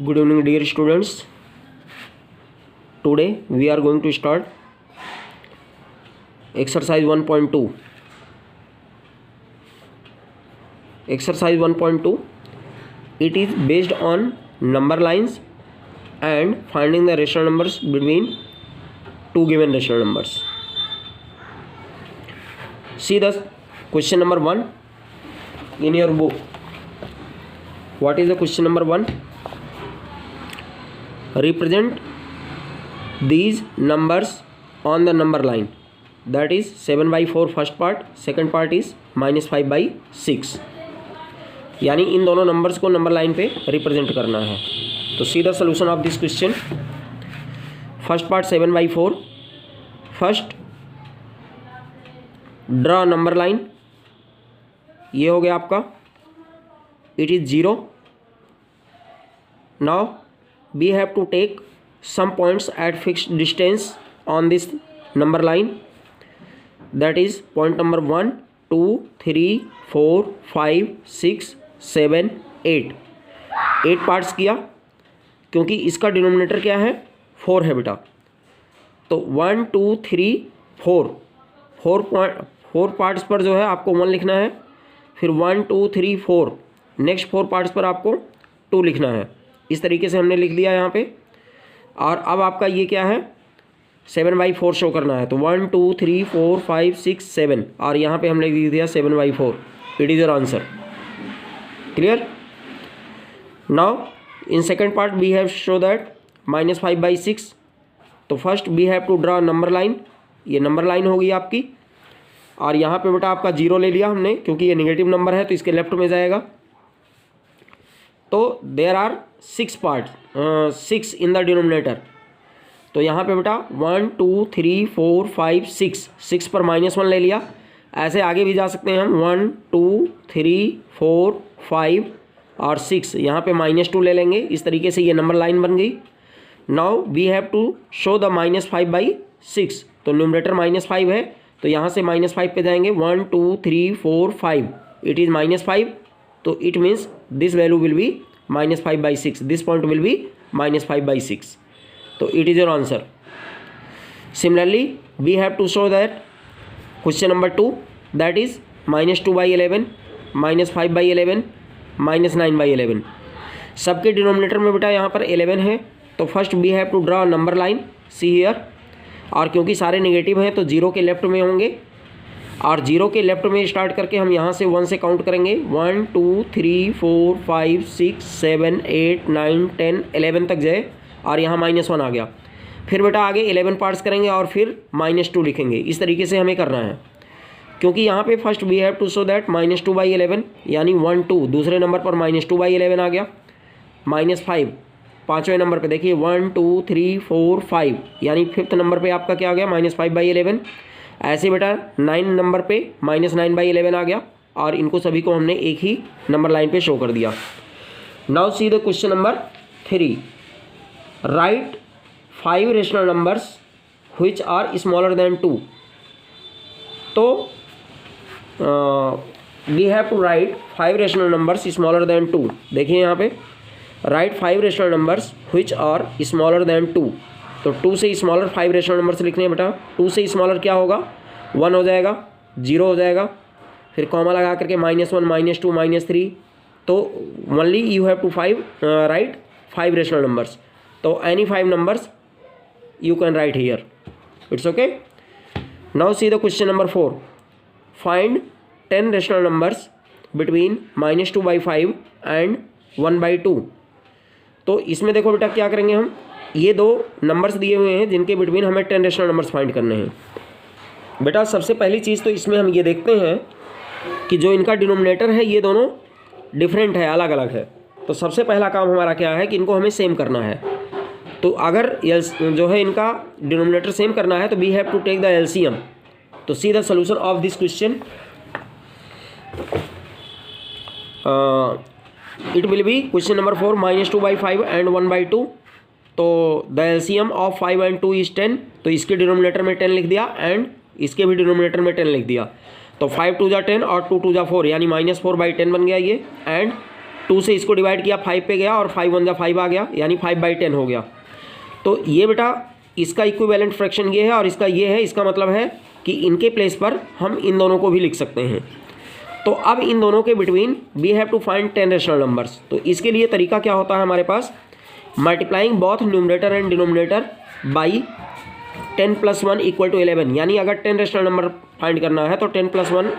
Good evening, dear students. Today we are going to start exercise 1.2. Exercise 1.2, it is based on number lines and finding the rational numbers between two given rational numbers. See the question number 1 in your book. What is the question number 1? Represent these numbers on the number line. That is 7/4 first part, second part is -5/6. यानी इन दोनों numbers को number line पे represent करना है. तो see the solution of this question. First part 7/4. First draw number line. ये हो गया आपका. It is 0. Now we have to take some points at fixed distance on this number line. That is point number 1, 2, 3, 4, 5, 6, 7, 8. 8 parts किया क्योंकि इसका denominator क्या है, 4 है बेटा. तो 1, 2, 3, 4 पार्ट्स पर जो है आपको 1 लिखना है. फिर 1, 2, 3, 4 नेक्स्ट 4 पार्ट्स पर आपको 2 लिखना है. इस तरीके से हमने लिख लिया यहाँ पे. और अब आपका ये क्या है, 7/4 शो करना है. तो 1, 2, 3, 4, 5, 6, 7 और यहाँ पे हमने लिख दिया 7/4. It is your answer. Clear. Now in second part we have show that -5/6. तो first we have to draw number line. ये नंबर लाइन होगी आपकी. और यहाँ पे बेटा आपका 0 ले लिया हमने क्योंकि ये नेगेटिव नंबर है तो इसके लेफ्ट में जाएगा. तो there are 6 part, 6 in the denominator. तो यहाँ पे बेटा 1, 2, 3, 4, 5, 6 पर -1 ले लिया. ऐसे आगे भी जा सकते हैं हम. 1, 2, 3, 4, 5 और 6 यहाँ पे -2 ले लेंगे. इस तरीके से ये नंबर लाइन बन गई. Now we have to show the -5/6. तो न्यूमरेटर -5 है तो यहाँ से -5 पे जाएंगे. 1, 2, 3, 4, 5. It is -5. तो it means this value will be -5/6. This point will be -5/6. तो it is your answer. Similarly we have to show that question number 2 that is -2/11, -5/11, -9/11. सबके डिनोमिनेटर में बेटा यहाँ पर 11 है. तो first we have to draw number line. See here. और क्योंकि सारे नेगेटिव हैं तो 0 के लेफ्ट में होंगे. और 0 के लेफ्ट में स्टार्ट करके हम यहाँ से 1 से काउंट करेंगे. 1, 2, 3, 4, 5, 6, 7, 8, 9, 10, 11 तक जाए और यहाँ -1 आ गया. फिर बेटा आगे 11 पार्ट्स करेंगे और फिर -2 लिखेंगे. इस तरीके से हमें करना है क्योंकि यहाँ पे first we have to show that -2/11 यानी 1, 2 दूसरे नंबर पर -2/11 आ गया. -5 पाँचवें नंबर पे देखिए 1, 2, 3, 4, 5 यानी फिफ्थ नंबर पे आपका क्या आ गया, -5/11. ऐसे बेटा 9 नंबर पे -9/11 आ गया. और इनको सभी को हमने एक ही नंबर लाइन पे शो कर दिया. Now see the question number 3. Right 5 rational numbers which are smaller than 2. तो we have to write 5 rational numbers smaller than 2. देखिए यहाँ पे write 5 rational numbers which are smaller than 2. तो 2 से स्मॉलर 5 रेशनल नंबर्स लिखने हैं बेटा. 2 से स्मॉलर क्या होगा, 1 हो जाएगा, 0 हो जाएगा. फिर कॉमा लगा करके -1, -2, -3. तो only you have to write 5 rational numbers. तो any 5 numbers you can write here. It's okay. Now see the question number 4. Find 10 rational numbers between -2/5 and 1/2. तो इसमें देखो बेटा क्या करेंगे हम. ये 2 नंबर्स दिए हुए हैं जिनके बिटवीन हमें 10 रेशनल नंबर्स फाइंड करने हैं. बेटा सबसे पहली चीज़ तो इसमें हम ये देखते हैं कि जो इनका डिनोमिनेटर है ये दोनों डिफरेंट है, अलग अलग है. तो सबसे पहला काम हमारा क्या है कि इनको हमें सेम करना है. तो अगर जो है इनका डिनोमिनेटर सेम करना है तो we have to take the LCM. तो see the solution of this question. It will be question number 4 -2/5 and 1/2. तो the LCM of 5 and 2 is 10. तो इसके डिनोमिनेटर में 10 लिख दिया एंड इसके भी डिनोमिनेटर में 10 लिख दिया. तो 5 2 जा 10 और 2 2 जा 4 यानी -4/10 बन गया ये. एंड 2 से इसको डिवाइड किया 5 पे गया और 5 1 जा 5 आ गया, यानी 5/10 हो गया। तो ये बेटा इसका इक्विवेलेंट फ्रैक्शन ये है और इसका ये है। इसका मतलब है कि इनके प्लेस पर हम इन दोनों को भी लिख सकते हैं। तो अब इन दोनों के between we have to find 10 rational numbers. तो इसके लिए तरीका क्या होता है हमारे पास, multiplying both numerator and denominator by 10 + 1 = 11। यानी अगर 10 रेशनल नंबर फाइंड करना है तो 10 + 1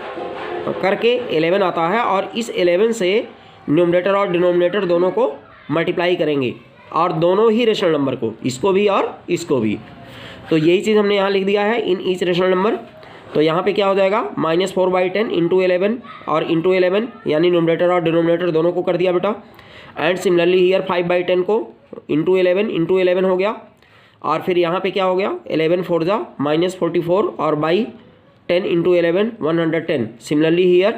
करके 11 आता है और इस 11 से न्यूमरेटर और डिनोमिनेटर दोनों को मल्टीप्लाई करेंगे और दोनों ही रेशनल नंबर को, इसको भी और इसको भी। तो यही चीज़ हमने यहाँ लिख दिया है इन ईच रेशनल नंबर। तो यहाँ पे क्या हो जाएगा, -4/10 × 11 और इंटू 11, यानी न्यूमरेटर और डिनोमिनेटर दोनों को कर दिया बेटा। एंड सिमिलरली हियर 5/10 को इंटू 11 हो गया। और फिर यहाँ पे क्या हो गया, 11 4 जा -44 और बाई 10 × 11 110। सिमिलरली हियर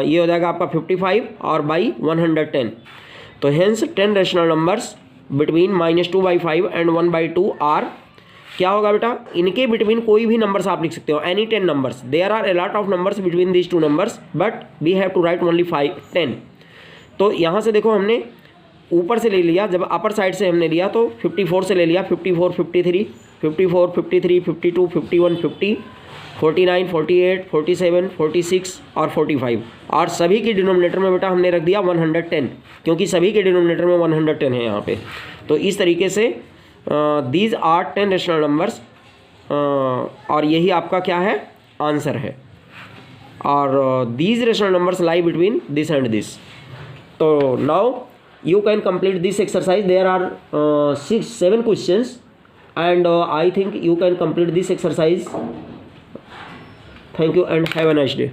ये हो जाएगा आपका 55 और बाई 110। तो hence 10 rational numbers between -2/5 and 1/2 are, क्या होगा बेटा, इनके बिटवीन कोई भी नंबर्स आप लिख सकते हो, any 10 numbers. There are a lot of numbers between these 2 numbers but we have to write only 10। तो यहाँ से देखो हमने ऊपर से ले लिया, जब अपर साइड से हमने लिया तो 54 से ले लिया, 54 53 54 53 52 51 50 49 48 47 46 और 45। और सभी के डिनोमिनेटर में बेटा हमने रख दिया 110, क्योंकि सभी के डिनोमिनेटर में 110 है यहाँ पे। तो इस तरीके से दीज आर 10 रेशनल नंबर्स, और यही आपका क्या है, आंसर है। और these rational numbers lie between this and this. तो now you can complete this exercise. There are 7 questions and I think you can complete this exercise. Thank you and have a nice day.